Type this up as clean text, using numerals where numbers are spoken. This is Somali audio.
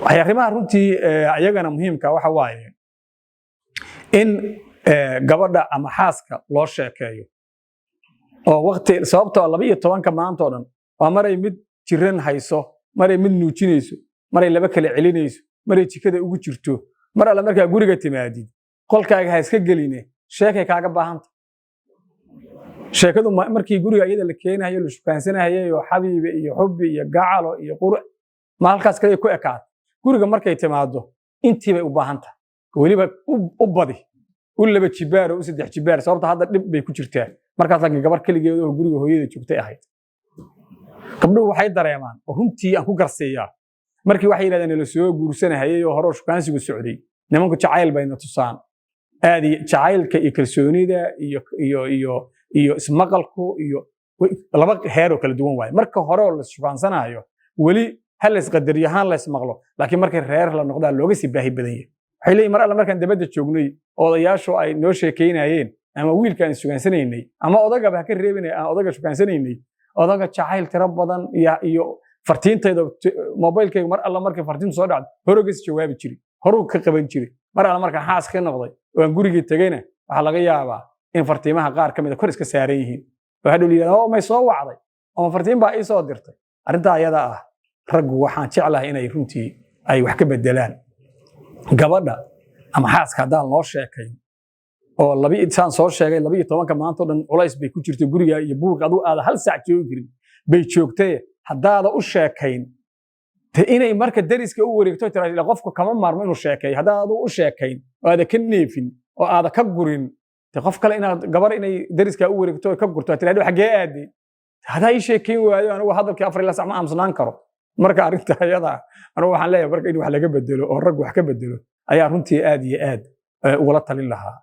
arrimaha runtii ayagana muhiimka waxa waaye in gabadha ama xaaska loo sheekeeyo oo waqti sababtoo 12 maanta oo dhan waa maray mid jiran hayso maray mid nuujinayso maray laba kale celinayso maray jikada ugu jirto mar alla markaa guriga timaadid qolkaaga ha iska geline sheekay kaaga baahanta sheekadu markii guriga iyada la keenayo la shukaansanayo iyo xabiibe iyo xubbi iyo gacalo iyo qurux ma halkaas kale ku ekaad guriga markay timaado intii bay u baahanta waliba u badi u laba jibaar oo saddex jibaar sababta hadda dib bay ku jirtaa markaas laakiin gabar kaligeed oo guriga hooyada joogtay ahayd gabdhuhu waxay dareemaan oo runtii aan ku garsiiyaa markii waxay yiraahdeen la soo guursanayay oo hore shukaansigu socday nimanku jacayl bayna tusaan aadi jacaylka iyo kalsoonida iyo ismaqalku iyo laba heer oo kala duwan waay marka hore oo la shukaansanayo wali hal isqadar yahaan la ismaqlo laakiin markay reer la noqdaa looga sii baahi badan yahay waxay leeyihiin mar alla markaan dabada joognay odayaashu ay noo sheekeynayeen ama wiilkaan shukansanaynay ama odagaba ka reebinay aan odaga shukansanaynay odaga jacayl tiro badan iyo fartiintayda mobilkayga mar alla markay fartiintu soo dhacdo horogas jawaabi jiray horuu ka qaban jiray mar alla markaan xaas ka noqday oo aan gurigii tagayna waxa laga yaabaa in fartiimaha qaar kamid kor iska saaran yihiin waxa dhul yiraahdo oo may soo wacday oo fartiin baa ay soo dirtay arinta ayada ah raggu waxaan jeclahay inay runtii ay wax ka bedelaan gabadha ama xaaska hadaan loo sheekayn oo laba intaan soo sheegay 12 maanta oo dhan culays bay ku jirtay guriga iyo buuq adu aad hal saac joogi jirin bay joogtay hadaada u sheekayn inay marka dariska u wareegto tiraahdo qofku kama maarmo inuu sheekay hadaada u sheekayn oo aad ka neefin oo aad ka gurin qof kale inaad gabar inay dariska u wareegto ka gurto tiraahdo xagee aadi hada ay sheekayn waayo anigu hadalkii 4 saac ma amsanaan karo marka arinta ayada anigu waxaan leeyahay marka in wax laga bedelo oo rag wax ka bedelo ayaa runtii aad iyo aad wala talin lahaa